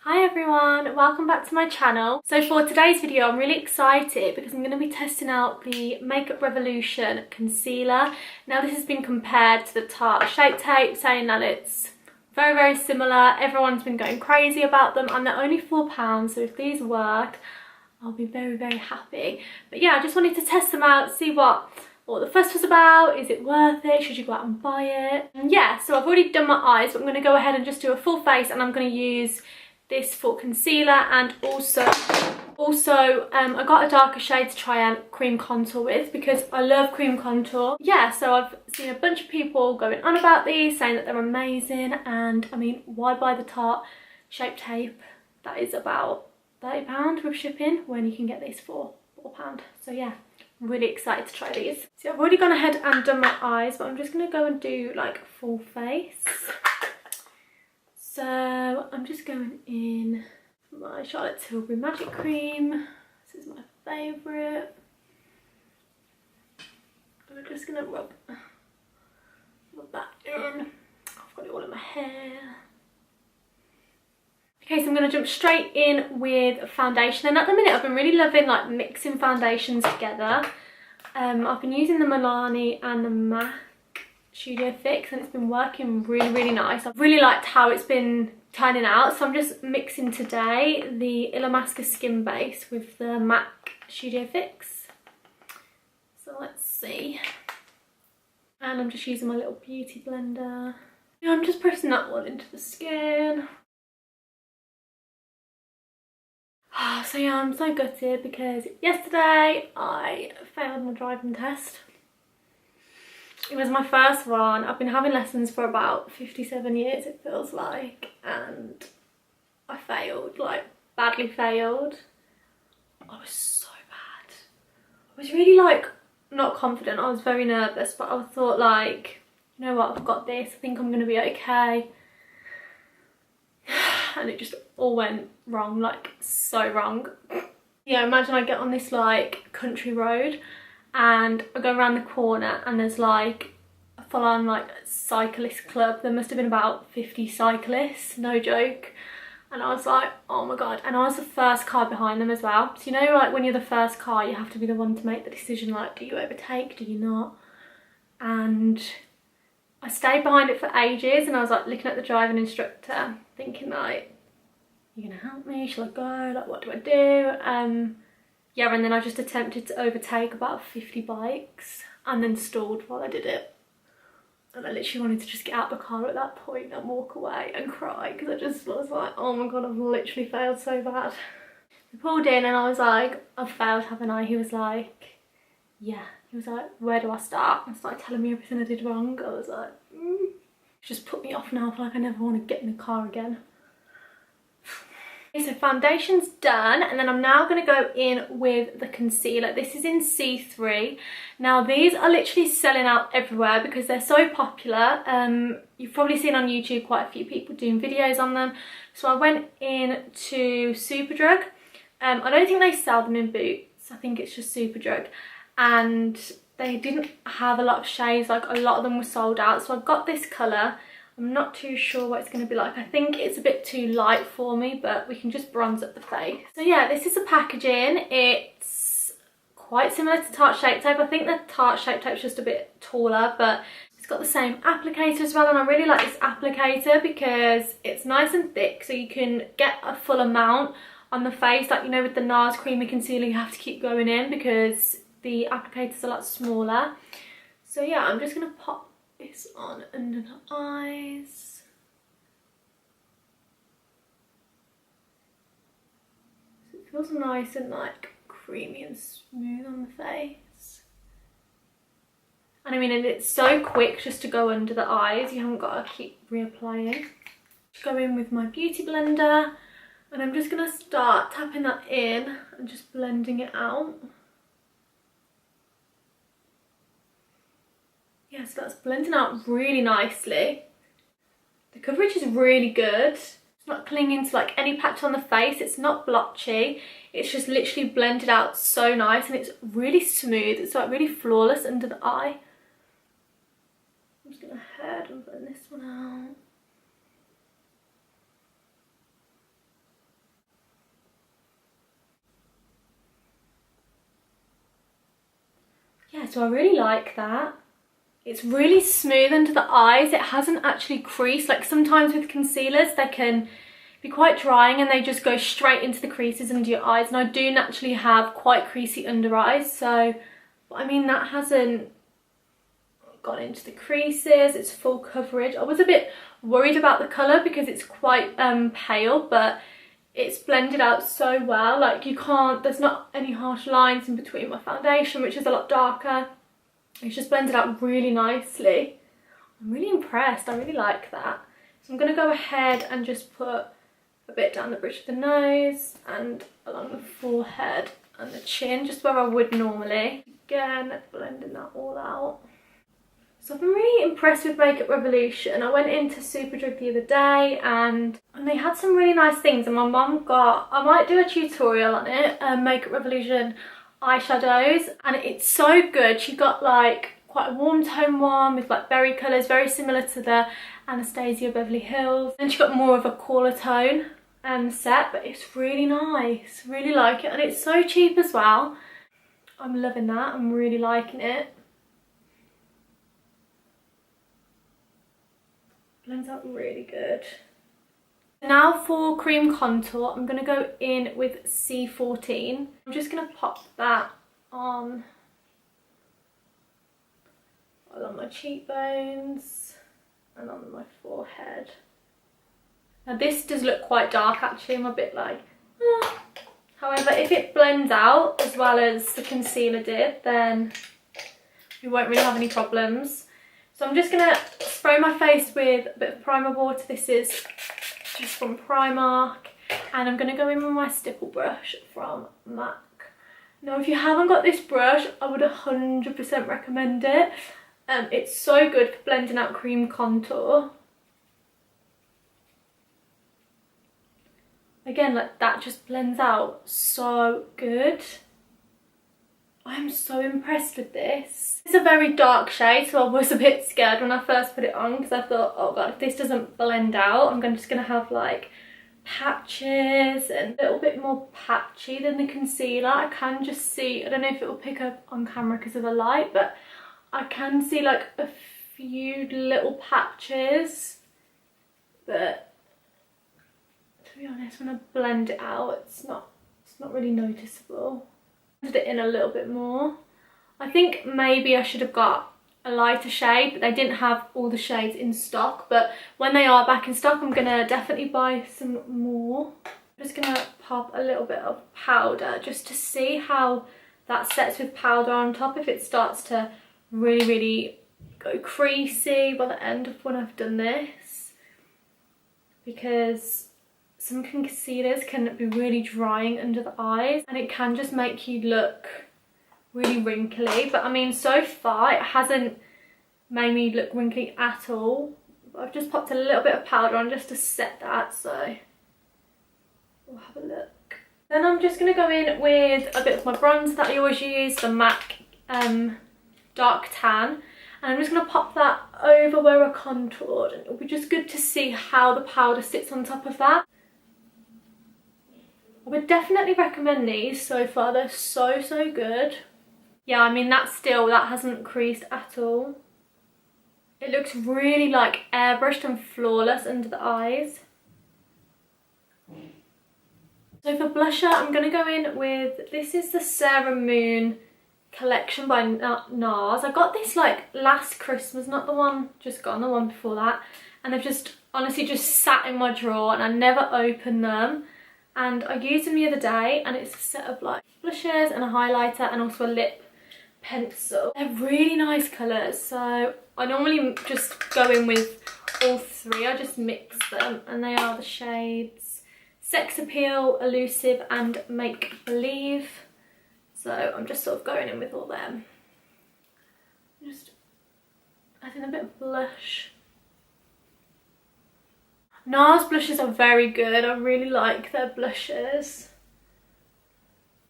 Hi everyone, welcome back to my channel. So for today's video I'm really excited because I'm going to be testing out the Makeup Revolution concealer. Now this has been compared to the Tarte Shape Tape, saying that it's very similar. Everyone's been going crazy about them and they're only £4, so if these work I'll be very happy. But yeah, I just wanted to test them out, see what the fuss was about. Is it worth it? Should you go out and buy it? And yeah, so I've already done my eyes, but I'm going to go ahead and just do a full face, and I'm going to use this for concealer, and also I got a darker shade to try and cream contour with because I love cream contour. Yeah, so I've seen a bunch of people going on about these, saying that they're amazing, and I mean, why buy the Tarte Shape Tape that is about £30 with shipping when you can get these for £4? So yeah, I'm really excited to try these. So I've already gone ahead and done my eyes, but I'm just going to go and do like full face. So I'm just going in my Charlotte Tilbury Magic Cream. This is my favourite. I'm just going to rub that in. I've got it all in my hair. Okay, so I'm going to jump straight in with foundation. And at the minute I've been really loving like mixing foundations together. I've been using the Milani and the MAC Studio Fix, and it's been working really nice. I've really liked how it's been turning out, so I'm just mixing today the Illamasqua Skin Base with the MAC Studio Fix. So let's see. And I'm just using my little beauty blender. Yeah, I'm just pressing that one into the skin. So yeah, I'm so gutted because yesterday I failed my driving test. It was my first one. I've been having lessons for about 57 years, it feels like, and I failed, like badly failed. I was so bad. I was really like not confident. I was very nervous, but I thought like, you know what, I've got this. I think I'm gonna be okay. And it just all went wrong, like so wrong. Yeah, imagine I get on this like country road and I go around the corner and there's like a full-on like cyclist club. There must have been about 50 cyclists, no joke. And I was like, oh my god. And I was the first car behind them as well. So you know, like when you're the first car, you have to be the one to make the decision, like, do you overtake, do you not? And I stayed behind it for ages, and I was like looking at the driving instructor thinking like, you gonna help me? Shall I go? Like, what do I do? Yeah, and then I just attempted to overtake about 50 bikes and then stalled while I did it. And I literally wanted to just get out of the car at that point and walk away and cry because I just was like, oh my god, I've literally failed so bad. We pulled in and I was like, I've failed, haven't I? He was like, yeah. He was like, where do I start? And started telling me everything I did wrong. I was like, Just put me off now. I feel like I never want to get in the car again. So foundation's done, and then I'm now going to go in with the concealer. This is in C3. Now these are literally selling out everywhere because they're so popular. You've probably seen on YouTube quite a few people doing videos on them. So I went in to Superdrug. I don't think they sell them in Boots. I think it's just Superdrug. And they didn't have a lot of shades, like a lot of them were sold out. So I've got this colour. I'm not too sure what it's going to be like. I think it's a bit too light for me, but we can just bronze up the face. So yeah, this is the packaging. It's quite similar to Tarte Shape Tape. I think the Tarte Shape Tape is just a bit taller, but it's got the same applicator as well. And I really like this applicator because it's nice and thick, so you can get a full amount on the face. Like, you know, with the NARS creamy concealer, you have to keep going in because the applicator's a lot smaller. So yeah, I'm just going to pop this on under the eyes. So it feels nice and like creamy and smooth on the face. And I mean, and it's so quick just to go under the eyes. You haven't got to keep reapplying. Go in with my beauty blender, and I'm just going to start tapping that in and just blending it out. Yeah, so that's blending out really nicely. The coverage is really good. It's not clinging to like any patch on the face. It's not blotchy. It's just literally blended out so nice, and it's really smooth. It's like really flawless under the eye. I'm just going to head and blend this one out. Yeah, so I really like that. It's really smooth under the eyes. It hasn't actually creased. Like sometimes with concealers, they can be quite drying and they just go straight into the creases under your eyes. And I do naturally have quite creasy under eyes. So, but I mean, that hasn't gone into the creases. It's full coverage. I was a bit worried about the colour because it's quite pale, but it's blended out so well. Like you can't, there's not any harsh lines in between my foundation, which is a lot darker. It's just blended out really nicely. I'm really impressed. I really like that. So I'm going to go ahead and just put a bit down the bridge of the nose and along the forehead and the chin, just where I would normally. Again, blending that all out. So I've been really impressed with Makeup Revolution. I went into Superdrug the other day and they had some really nice things, and my mum got, I might do a tutorial on it, Makeup Revolution eyeshadows, and it's so good. She got like quite a warm tone one with like berry colours, very similar to the Anastasia Beverly Hills. And she got more of a cooler tone set, but it's really nice. Really like it, and it's so cheap as well. I'm loving that. I'm really liking it. Blends out really good. Now for cream contour, I'm going to go in with C14. I'm just going to pop that on along my cheekbones and on my forehead. Now this does look quite dark actually. I'm a bit like, ah. However, if it blends out as well as the concealer did, then you won't really have any problems. So I'm just going to spray my face with a bit of primer water. This is just from Primark. And I'm going to go in with my stipple brush from MAC. Now, if you haven't got this brush, I would 100% recommend it. It's so good for blending out cream contour. Again, like that just blends out so good. I'm so impressed with this. It's a very dark shade, so I was a bit scared when I first put it on because I thought, oh god, if this doesn't blend out, I'm just going to have like patches and a little bit more patchy than the concealer. I can just see, I don't know if it will pick up on camera because of the light, but I can see like a few little patches. But to be honest, when I blend it out, it's not really noticeable. It in a little bit more. I think maybe I should have got a lighter shade, but they didn't have all the shades in stock. But when they are back in stock, I'm gonna definitely buy some more. I'm just gonna pop a little bit of powder just to see how that sets with powder on top, if it starts to really go creasy by the end of when I've done this, because some concealers can be really drying under the eyes and it can just make you look really wrinkly. But I mean, so far it hasn't made me look wrinkly at all. I've just popped a little bit of powder on just to set that, so we'll have a look. Then I'm just going to go in with a bit of my bronzer that I always use, the MAC Dark Tan. And I'm just going to pop that over where I contoured, and it'll be just good to see how the powder sits on top of that. I would definitely recommend these so far. They're so good. Yeah, I mean, that hasn't creased at all. It looks really like airbrushed and flawless under the eyes. So for blusher, I'm going to go in with, this is the Sarah Moon collection by NARS. I got this like last Christmas, not the one just gone, the one before that. And they've just honestly just sat in my drawer and I never opened them. And I used them the other day, and it's a set of like blushes and a highlighter and also a lip pencil. They're really nice colours, so I normally just go in with all three. I just mix them, and they are the shades Sex Appeal, Elusive and Make Believe. So I'm just sort of going in with all them. Just adding a bit of blush. NARS blushes are very good. I really like their blushes.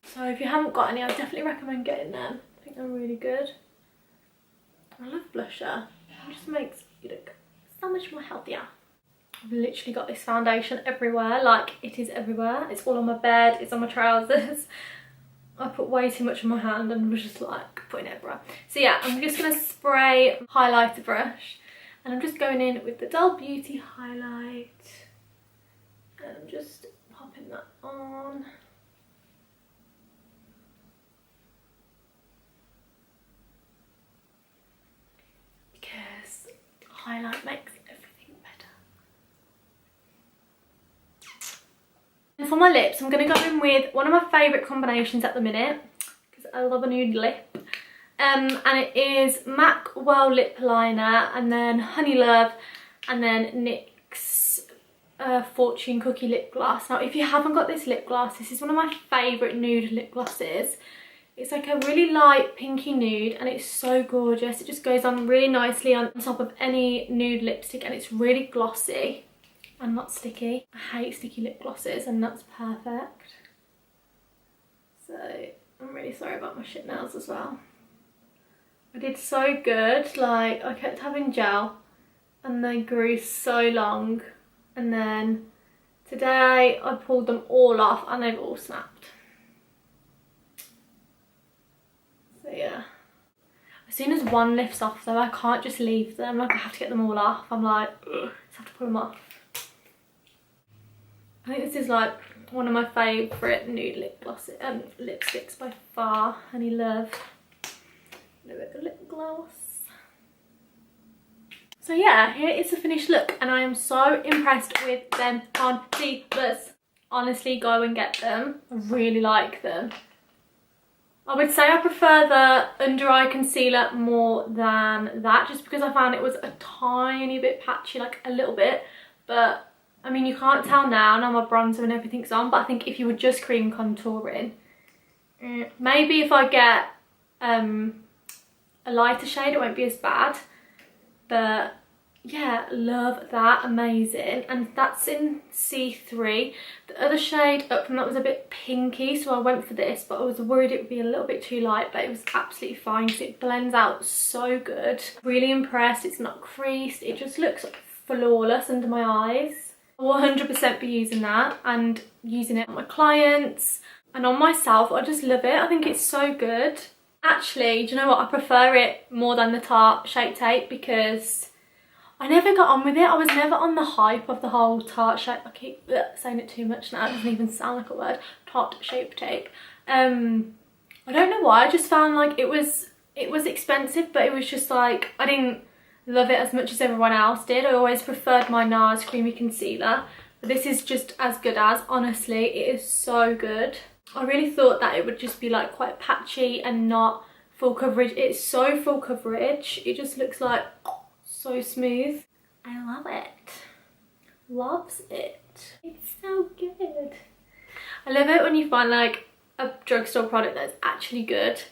So if you haven't got any, I definitely recommend getting them. I think they're really good. I love blusher. It just makes you look so much more healthier. I've literally got this foundation everywhere. Like, it is everywhere. It's all on my bed. It's on my trousers. I put way too much on my hand and was just like putting it everywhere. So yeah, I'm just going to spray highlighter brush and I'm just going in with the Dull Beauty highlight and I'm just popping that on. Because highlight makes everything better. And for my lips, I'm going to go in with one of my favourite combinations at the minute because I love a nude lip. And it is MAC Well Lip Liner and then Honey Love and then NYX Fortune Cookie Lip Gloss. Now, if you haven't got this lip gloss, this is one of my favourite nude lip glosses. It's like a really light pinky nude and it's so gorgeous. It just goes on really nicely on top of any nude lipstick and it's really glossy and not sticky. I hate sticky lip glosses and that's perfect. So I'm really sorry about my shit nails as well. I did so good, like I kept having gel and they grew so long and then today I pulled them all off and they've all snapped. So yeah. As soon as one lifts off though, I can't just leave them, like I have to get them all off. I'm like, ugh, just have to pull them off. I think this is like one of my favourite nude lip glosses, lipsticks by far. Honey Love. A little bit of lip gloss. So yeah, here is the finished look and I am so impressed with them concealers. Honestly, go and get them. I really like them. I would say I prefer the under eye concealer more than that just because I found it was a tiny bit patchy, like a little bit. But I mean, you can't tell now my bronzer and everything's on, but I think if you were just cream contouring, maybe if I get a lighter shade it won't be as bad. But yeah, love that, amazing. And that's in C3. The other shade up from that was a bit pinky, so I went for this, but I was worried it would be a little bit too light, but it was absolutely fine because it blends out so good. Really impressed. It's not creased, it just looks flawless under my eyes. I'll 100% be using that and using it on my clients and on myself. I just love it. I think it's so good. Actually, do you know what? I prefer it more than the Tarte Shape Tape because I never got on with it. I was never on the hype of the whole Tarte Shape. I keep saying it too much now. It doesn't even sound like a word. Tarte Shape Tape. I don't know why. I just found like it was expensive, but it was just like I didn't love it as much as everyone else did. I always preferred my NARS Creamy Concealer. But this is just as good as, honestly, it is so good. I really thought that it would just be like quite patchy and not full coverage. It's so full coverage. It just looks like so smooth. I love it. Loves it. It's so good. I love it when you find like a drugstore product that's actually good.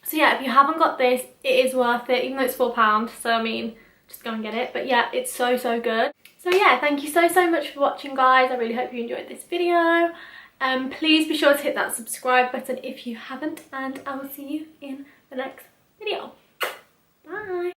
So yeah, if you haven't got this, it is worth it, even though it's £4. So I mean, just go and get it. But yeah, it's so good. So yeah, thank you so much for watching, guys. I really hope you enjoyed this video. Please be sure to hit that subscribe button if you haven't, and I will see you in the next video. Bye.